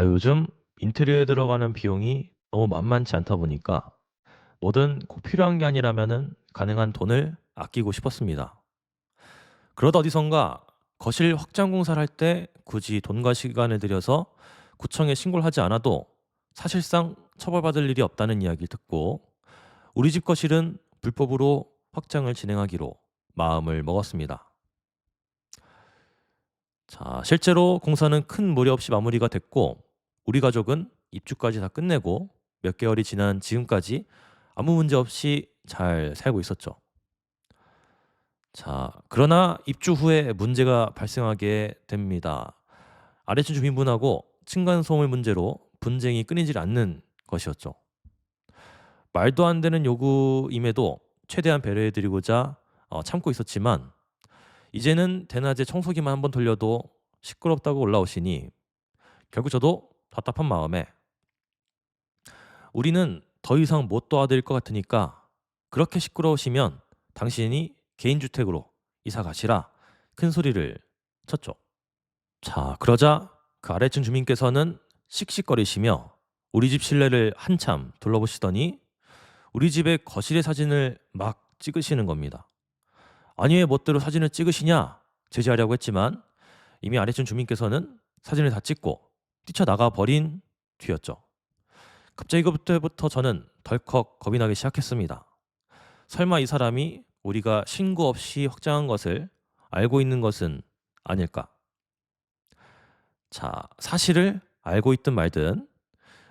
요즘 인테리어에 들어가는 비용이 너무 만만치 않다 보니까 뭐든 꼭 필요한 게 아니라면은 가능한 돈을 아끼고 싶었습니다. 그러다 어디선가 거실 확장 공사를 할 때 굳이 돈과 시간을 들여서 구청에 신고를 하지 않아도 사실상 처벌받을 일이 없다는 이야기를 듣고 우리 집 거실은 불법으로 확장을 진행하기로 마음을 먹었습니다. 자, 실제로 공사는 큰 무리 없이 마무리가 됐고 우리 가족은 입주까지 다 끝내고 몇 개월이 지난 지금까지 아무 문제 없이 잘 살고 있었죠. 자, 그러나 입주 후에 문제가 발생하게 됩니다. 아래층 주민분하고 층간소음을 문제로 분쟁이 끊이질 않는 것이었죠. 말도 안 되는 요구임에도 최대한 배려해드리고자 참고 있었지만 이제는 대낮에 청소기만 한번 돌려도 시끄럽다고 올라오시니 결국 저도 답답한 마음에 "우리는 더 이상 못 도와드릴 것 같으니까 그렇게 시끄러우시면 당신이 개인 주택으로 이사 가시라." 큰 소리를 쳤죠. 자, 그러자 그 아래층 주민께서는 씩씩거리시며 우리 집 실내를 한참 둘러보시더니 우리 집의 거실의 사진을 막 찍으시는 겁니다. "아니 왜 멋대로 사진을 찍으시냐?" 제지하려고 했지만 이미 아래층 주민께서는 사진을 다 찍고 뛰쳐나가 버린 뒤였죠. 갑자기 그때부터 저는 덜컥 겁이 나기 시작했습니다. 설마 이 사람이 우리가 신고 없이 확장한 것을 알고 있는 것은 아닐까? 자, 사실을 알고 있든 말든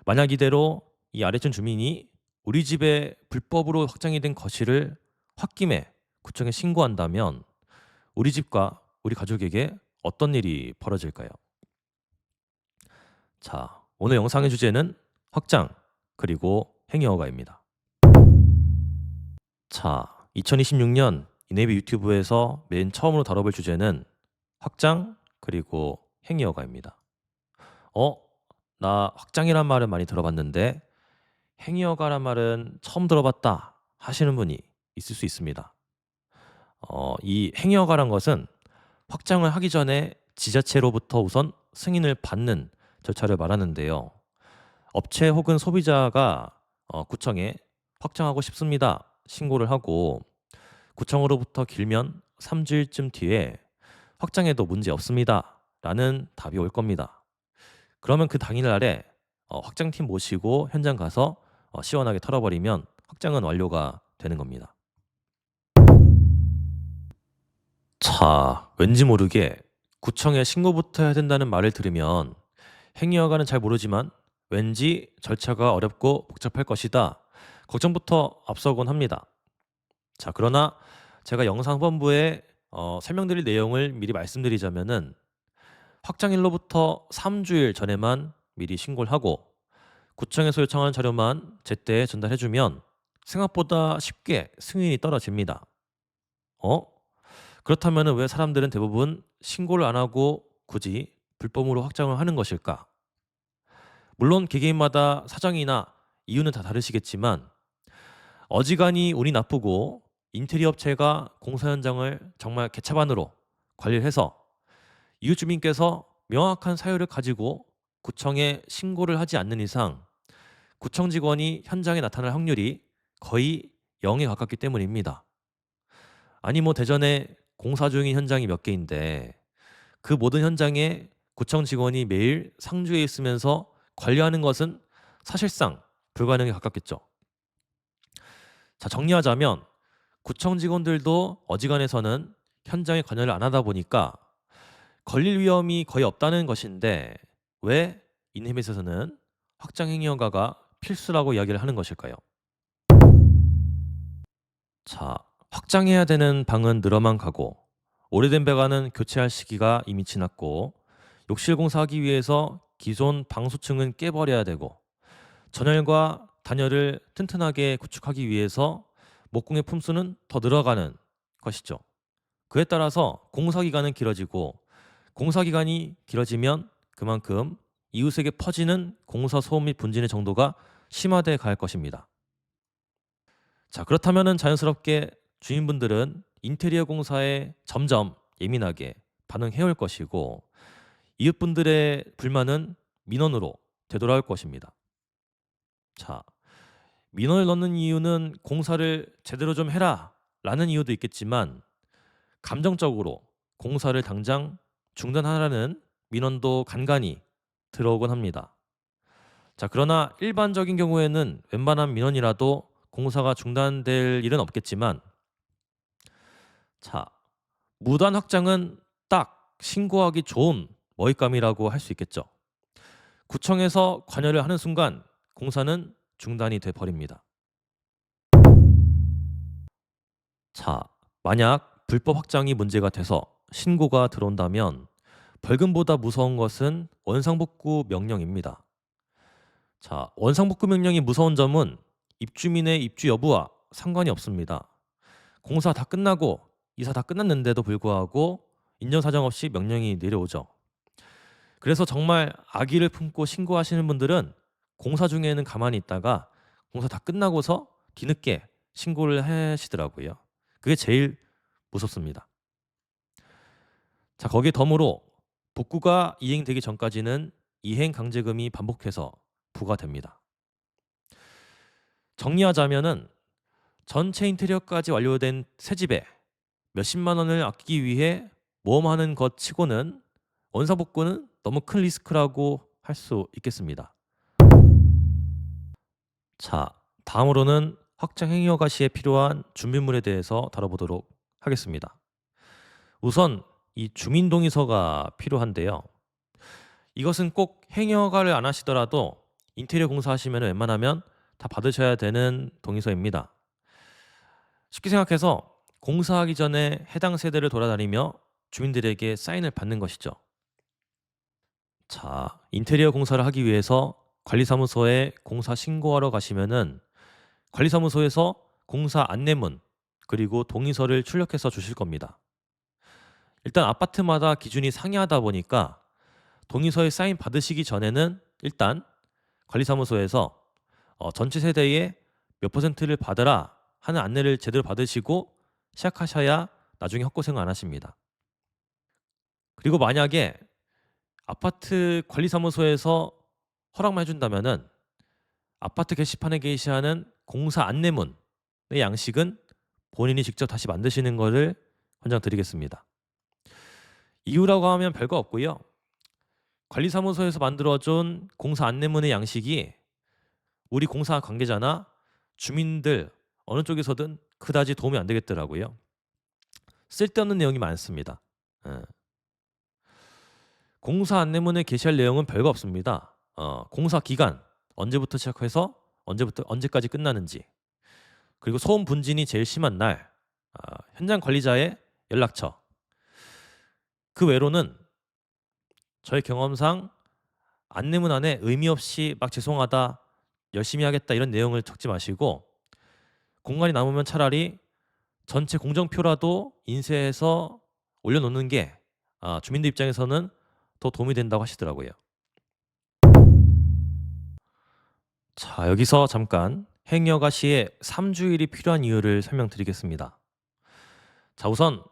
만약 이대로 이 아래층 주민이 우리 집에 불법으로 확장이 된 거실을 홧김에 구청에 신고한다면 우리 집과 우리 가족에게 어떤 일이 벌어질까요? 자, 오늘 영상의 주제는 확장 그리고 행위허가입니다. 자, 2026년 이네비 유튜브에서 맨 처음으로 다뤄볼 주제는 확장 그리고 행위허가입니다. 어? 나 확장이란 말은 많이 들어봤는데 행위허가란 말은 처음 들어봤다 하시는 분이 있을 수 있습니다. 이 행위허가란 것은 확장을 하기 전에 지자체로부터 우선 승인을 받는 절차를 말하는데요. 업체 혹은 소비자가 구청에 "확장하고 싶습니다." 신고를 하고 구청으로부터 길면 3 주일쯤 뒤에 "확장해도 문제 없습니다." 라는 답이 올 겁니다. 그러면 그 당일날에 확장팀 모시고 현장 가서 시원하게 털어버리면 확장은 완료가 되는 겁니다. 자, 왠지 모르게 구청에 신고부터 해야 된다는 말을 들으면 행위허가는 잘 모르지만 왠지 절차가 어렵고 복잡할 것이다 걱정부터 앞서곤 합니다. 자, 그러나 제가 영상 후반부에 설명드릴 내용을 미리 말씀드리자면은 확장일로부터 3 주일 전에만 미리 신고를 하고 구청에서 요청하는 자료만 제때 전달해 주면 생각보다 쉽게 승인이 떨어집니다. 어? 그렇다면은 왜 사람들은 대부분 신고를 안 하고 굳이 불법으로 확장을 하는 것일까? 물론 개개인마다 사정이나 이유는 다 다르시겠지만 어지간히 운이 나쁘고 인테리어 업체가 공사 현장을 정말 개차반으로 관리를 해서 이웃 주민께서 명확한 사유를 가지고 구청에 신고를 하지 않는 이상 구청 직원이 현장에 나타날 확률이 거의 0에 가깝기 때문입니다. 아니 뭐 대전에 공사 중인 현장이 몇 개인데 그 모든 현장에 구청 직원이 매일 상주해 있으면서 관리하는 것은 사실상 불가능에 가깝겠죠. 자, 정리하자면 구청 직원들도 어지간해서는 현장에 관여를 안 하다 보니까 걸릴 위험이 거의 없다는 것인데 왜 인터넷에서는 확장 행위 허가가 필수라고 이야기를 하는 것일까요? 자, 확장해야 되는 방은 늘어만 가고 오래된 배관은 교체할 시기가 이미 지났고 욕실 공사하기 위해서 기존 방수층은 깨버려야 되고 전열과 단열을 튼튼하게 구축하기 위해서 목공의 품수는 더 늘어가는 것이죠. 그에 따라서 공사 기간은 길어지고 공사 기간이 길어지면 그만큼 이웃에게 퍼지는 공사 소음 및 분진의 정도가 심화돼 갈 것입니다. 자, 그렇다면은 자연스럽게 주민분들은 인테리어 공사에 점점 예민하게 반응해 올 것이고 이웃분들의 불만은 민원으로 되돌아올 것입니다. 자, 민원을 넣는 이유는 공사를 제대로 좀 해라 라는 이유도 있겠지만 감정적으로 공사를 당장 중단하라는 민원도 간간히 들어오곤 합니다. 자, 그러나 일반적인 경우에는 웬만한 민원이라도 공사가 중단될 일은 없겠지만 자, 무단 확장은 딱 신고하기 좋은 먹잇감이라고 할 수 있겠죠. 구청에서 관여를 하는 순간 공사는 중단이 돼 버립니다. 자, 만약 불법 확장이 문제가 돼서 신고가 들어온다면 벌금보다 무서운 것은 원상복구 명령입니다. 자, 원상복구 명령이 무서운 점은 입주민의 입주 여부와 상관이 없습니다. 공사 다 끝나고 이사 다 끝났는데도 불구하고 인정사정 없이 명령이 내려오죠. 그래서 정말 악의를 품고 신고하시는 분들은 공사 중에는 가만히 있다가 공사 다 끝나고서 뒤늦게 신고를 하시더라고요. 그게 제일 무섭습니다. 자, 거기에 덤으로 복구가 이행되기 전까지는 이행 강제금이 반복해서 부과됩니다. 정리하자면은 전체 인테리어까지 완료된 새 집에 몇십만 원을 아끼기 위해 모험하는 것 치고는 원상복구는 너무 큰 리스크라고 할 수 있겠습니다. 자, 다음으로는 확장 행위 허가 시에 필요한 준비물에 대해서 다뤄보도록 하겠습니다. 우선 이 주민동의서가 필요한데요. 이것은 꼭 행위 허가를 안 하시더라도 인테리어 공사하시면 웬만하면 다 받으셔야 되는 동의서입니다. 쉽게 생각해서 공사하기 전에 해당 세대를 돌아다니며 주민들에게 사인을 받는 것이죠. 자, 인테리어 공사를 하기 위해서 관리사무소에 공사 신고하러 가시면은 관리사무소에서 공사 안내문 그리고 동의서를 출력해서 주실 겁니다. 일단 아파트마다 기준이 상이하다 보니까 동의서에 사인 받으시기 전에는 일단 관리사무소에서 전체 세대의 몇 퍼센트를 받으라 하는 안내를 제대로 받으시고 시작하셔야 나중에 헛고생 안 하십니다. 그리고 만약에 아파트 관리사무소에서 허락만 해준다면은 아파트 게시판에 게시하는 공사 안내문의 양식은 본인이 직접 다시 만드시는 것을 권장드리겠습니다. 이유라고 하면 별거 없고요. 관리사무소에서 만들어준 공사 안내문의 양식이 우리 공사 관계자나 주민들 어느 쪽에서든 그다지 도움이 안 되겠더라고요. 쓸데없는 내용이 많습니다. 예. 공사 안내문에 게시할 내용은 별거 없습니다. 공사 기간 언제부터 시작해서 언제까지 끝나는지, 그리고 소음 분진이 제일 심한 날, 현장 관리자의 연락처. 그 외로는 저의 경험상 안내문 안에 의미 없이 막 죄송하다, 열심히 하겠다 이런 내용을 적지 마시고 공간이 남으면 차라리 전체 공정표라도 인쇄해서 올려놓는 게 주민들 입장에서는 더 도움이 된다고 하시더라고요. 자, 여기서 잠깐 행여가 시에 3주일이 필요한 이유를 설명드리겠습니다. 자, 우선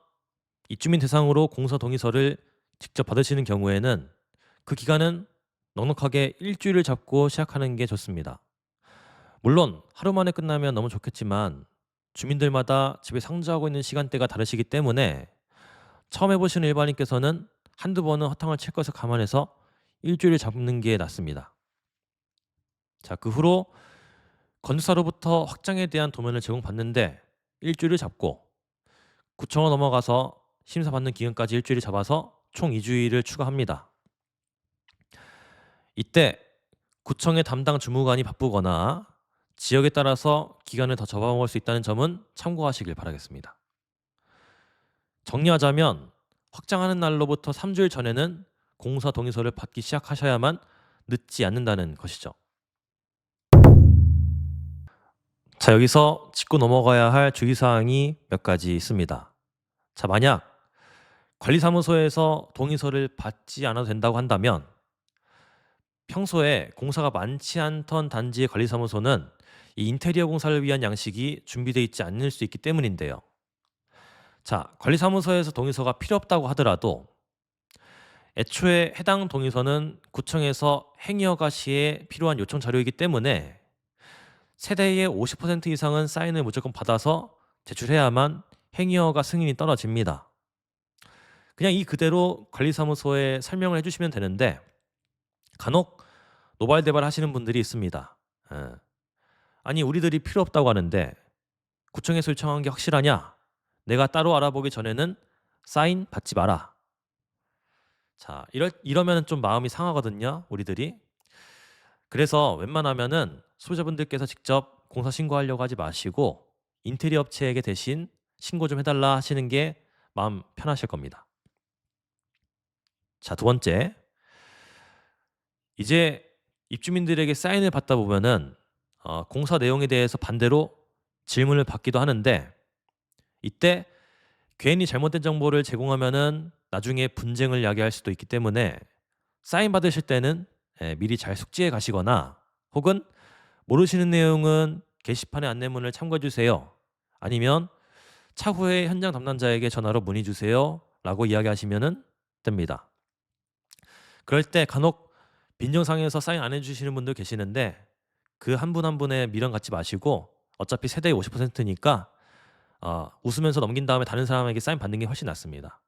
입주민 대상으로 공사 동의서를 직접 받으시는 경우에는 그 기간은 넉넉하게 일주일을 잡고 시작하는 게 좋습니다. 물론 하루 만에 끝나면 너무 좋겠지만 주민들마다 집에 상주하고 있는 시간대가 다르시기 때문에 처음 해보시는 일반인께서는 한두 번은 허탕을 칠 것을 감안해서 일주일을 잡는 게 낫습니다. 자, 그 후로 건축사로부터 확장에 대한 도면을 제공받는데 일주일을 잡고 구청으로 넘어가서 심사받는 기간까지 일주일을 잡아서 총 2주일을 추가합니다. 이때 구청의 담당 주무관이 바쁘거나 지역에 따라서 기간을 더 잡아먹을 수 있다는 점은 참고하시길 바라겠습니다. 정리하자면 확장하는 날로부터 3주일 전에는 공사 동의서를 받기 시작하셔야만 늦지 않는다는 것이죠. 자, 여기서 짚고 넘어가야 할 주의사항이 몇 가지 있습니다. 자, 만약 관리사무소에서 동의서를 받지 않아도 된다고 한다면 평소에 공사가 많지 않던 단지의 관리사무소는 이 인테리어 공사를 위한 양식이 준비되어 있지 않을 수 있기 때문인데요. 자, 관리사무소에서 동의서가 필요 없다고 하더라도 애초에 해당 동의서는 구청에서 행위허가 시에 필요한 요청 자료이기 때문에 세대의 50% 이상은 사인을 무조건 받아서 제출해야만 행위허가 승인이 떨어집니다. 그냥 이 그대로 관리사무소에 설명을 해주시면 되는데 간혹 노발대발 하시는 분들이 있습니다. 아니 우리들이 필요 없다고 하는데 구청에서 요청한 게 확실하냐? 내가 따로 알아보기 전에는 사인 받지 마라. 자, 이러면 좀 마음이 상하거든요, 우리들이. 그래서 웬만하면은 소유자분들께서 직접 공사 신고하려고 하지 마시고 인테리어 업체에게 대신 신고 좀 해달라 하시는 게 마음 편하실 겁니다. 자, 두 번째. 이제 입주민들에게 사인을 받다 보면은 공사 내용에 대해서 반대로 질문을 받기도 하는데 이때 괜히 잘못된 정보를 제공하면은 나중에 분쟁을 야기할 수도 있기 때문에 사인 받으실 때는 미리 잘 숙지해 가시거나 혹은 모르시는 내용은 게시판의 안내문을 참고해 주세요. 아니면 차후에 현장 담당자에게 전화로 문의 주세요 라고 이야기하시면 됩니다. 그럴 때 간혹 빈정상에서 사인 안 해주시는 분들 계시는데 그 한 분 한 분에 미련 갖지 마시고 어차피 세대의 50%니까 웃으면서 넘긴 다음에 다른 사람에게 사인 받는 게 훨씬 낫습니다.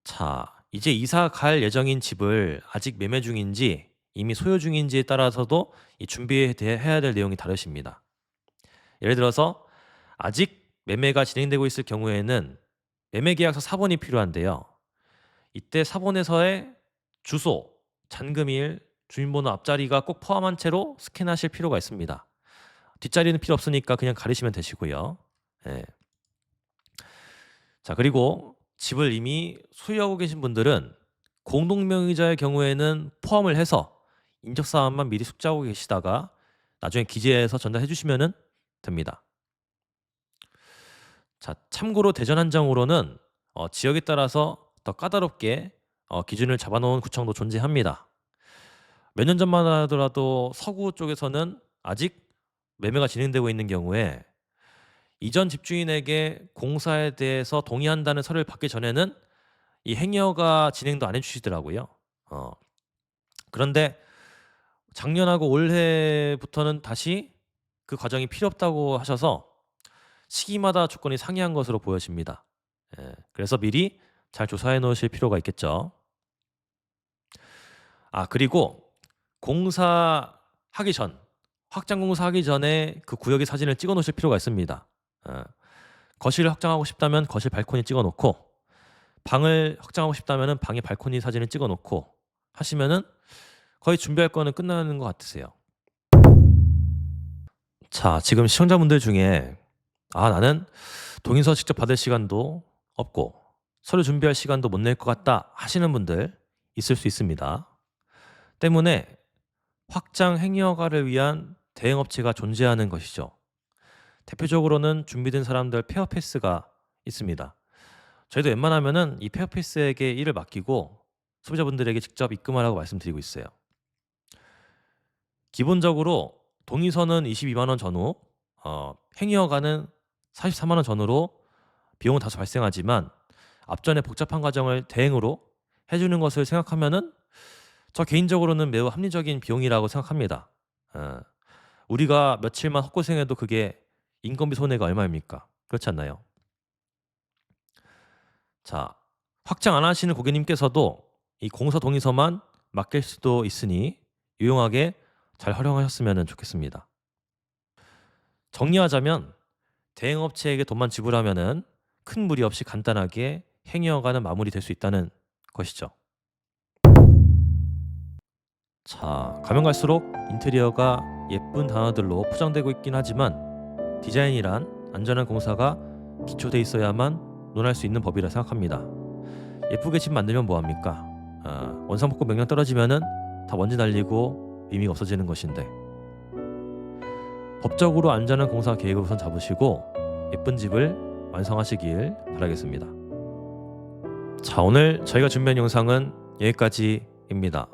자, 이제 이사 갈 예정인 집을 아직 매매 중인지 이미 소유 중인지에 따라서도 이 준비해야 될 내용이 다르십니다. 예를 들어서 아직 매매가 진행되고 있을 경우에는 매매계약서 사본이 필요한데요. 이때 사본에서의 주소, 잔금일, 주민번호 앞자리가 꼭 포함한 채로 스캔하실 필요가 있습니다. 뒷자리는 필요 없으니까 그냥 가리시면 되시고요. 예. 자, 그리고 집을 이미 소유하고 계신 분들은 공동명의자의 경우에는 포함을 해서 인적사항만 미리 숙지하고 계시다가 나중에 기재해서 전달해 주시면 됩니다. 자, 참고로 대전 한정으로는 지역에 따라서 더 까다롭게 기준을 잡아놓은 구청도 존재합니다. 몇 년 전만 하더라도 서구 쪽에서는 아직 매매가 진행되고 있는 경우에 이전 집주인에게 공사에 대해서 동의한다는 서류를 받기 전에는 이 행여가 진행도 안 해주시더라고요. 그런데 작년하고 올해부터는 다시 그 과정이 필요 없다고 하셔서 시기마다 조건이 상이한 것으로 보여집니다. 그래서 미리 잘 조사해 놓으실 필요가 있겠죠. 그리고 공사하기 전, 확장 공사하기 전에 그 구역의 사진을 찍어 놓으실 필요가 있습니다. 거실을 확장하고 싶다면 거실 발코니 찍어 놓고 방을 확장하고 싶다면 방의 발코니 사진을 찍어 놓고 하시면은 거의 준비할 거는 끝나는 것 같으세요. 자, 지금 시청자분들 중에 나는 동의서 직접 받을 시간도 없고 서류 준비할 시간도 못 낼 것 같다 하시는 분들 있을 수 있습니다. 때문에 확장 행위허가를 위한 대행업체가 존재하는 것이죠. 대표적으로는 준비된 사람들 페어패스가 있습니다. 저희도 웬만하면은 이 페어패스에게 일을 맡기고 소비자분들에게 직접 입금하라고 말씀드리고 있어요. 기본적으로 동의서는 22만 원 전후, 행위허가는 44만 원 전후로 비용은 다소 발생하지만 앞전에 복잡한 과정을 대행으로 해주는 것을 생각하면은 저 개인적으로는 매우 합리적인 비용이라고 생각합니다. 우리가 며칠만 헛고생해도 그게 인건비 손해가 얼마입니까? 그렇지 않나요? 자, 확장 안 하시는 고객님께서도 이 공사 동의서만 맡길 수도 있으니 유용하게 잘 활용하셨으면 좋겠습니다. 정리하자면 대행업체에게 돈만 지불하면은 큰 무리 없이 간단하게 행위허가는 마무리될 수 있다는 것이죠. 자, 가면 갈수록 인테리어가 예쁜 단어들로 포장되고 있긴 하지만 디자인이란 안전한 공사가 기초돼 있어야만 논할 수 있는 법이라 생각합니다. 예쁘게 집 만들면 뭐합니까? 원상복구 명령 떨어지면은 다 먼지 날리고 의미가 없어지는 것인데 법적으로 안전한 공사 계획을 우선 잡으시고 예쁜 집을 완성하시길 바라겠습니다. 자, 오늘 저희가 준비한 영상은 여기까지입니다.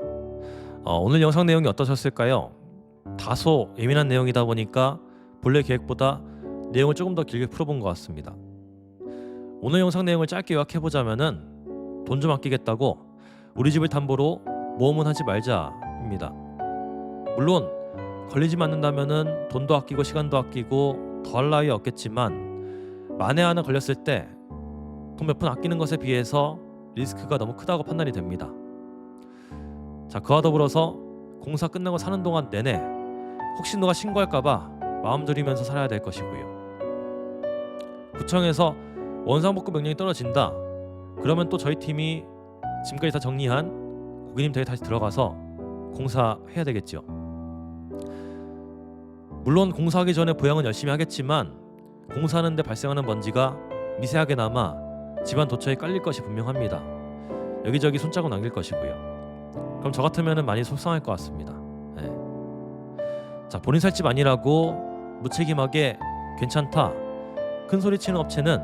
오늘 영상 내용이 어떠셨을까요? 다소 예민한 내용이다 보니까 본래 계획보다 내용을 조금 더 길게 풀어본 것 같습니다. 오늘 영상 내용을 짧게 요약해보자면은 돈 좀 아끼겠다고 우리 집을 담보로 모험은 하지 말자입니다. 물론 걸리지 않는다면은 돈도 아끼고 시간도 아끼고 더할 나위 없겠지만 만에 하나 걸렸을 때 돈 몇 푼 아끼는 것에 비해서 리스크가 너무 크다고 판단이 됩니다. 자, 그와 더불어서 공사 끝나고 사는 동안 내내 혹시 누가 신고할까봐 마음 졸이면서 살아야 될 것이고요. 구청에서 원상복구 명령이 떨어진다. 그러면 또 저희 팀이 지금까지 다 정리한 고객님 댁에 다시 들어가서 공사해야 되겠죠. 물론 공사하기 전에 보양은 열심히 하겠지만 공사하는데 발생하는 먼지가 미세하게 남아 집안 도처에 깔릴 것이 분명합니다. 여기저기 손자국 남길 것이고요. 그럼 저 같으면 많이 속상할 것 같습니다. 네. 자, 본인 살 집 아니라고 무책임하게 괜찮다 큰 소리 치는 업체는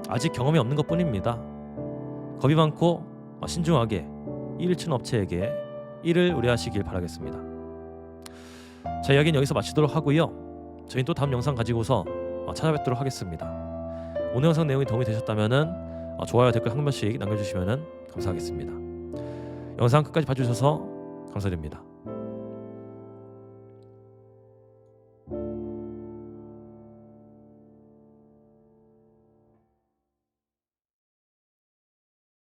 아직 경험이 없는 것뿐입니다. 겁이 많고 신중하게 일을 치는 업체에게 일을 의뢰하시길 바라겠습니다. 자, 이야기는 여기서 마치도록 하고요. 저희는 또 다음 영상 가지고서 찾아뵙도록 하겠습니다. 오늘 영상 내용이 도움이 되셨다면 좋아요, 댓글 한 번씩 남겨주시면 감사하겠습니다. 영상 끝까지 봐주셔서 감사드립니다.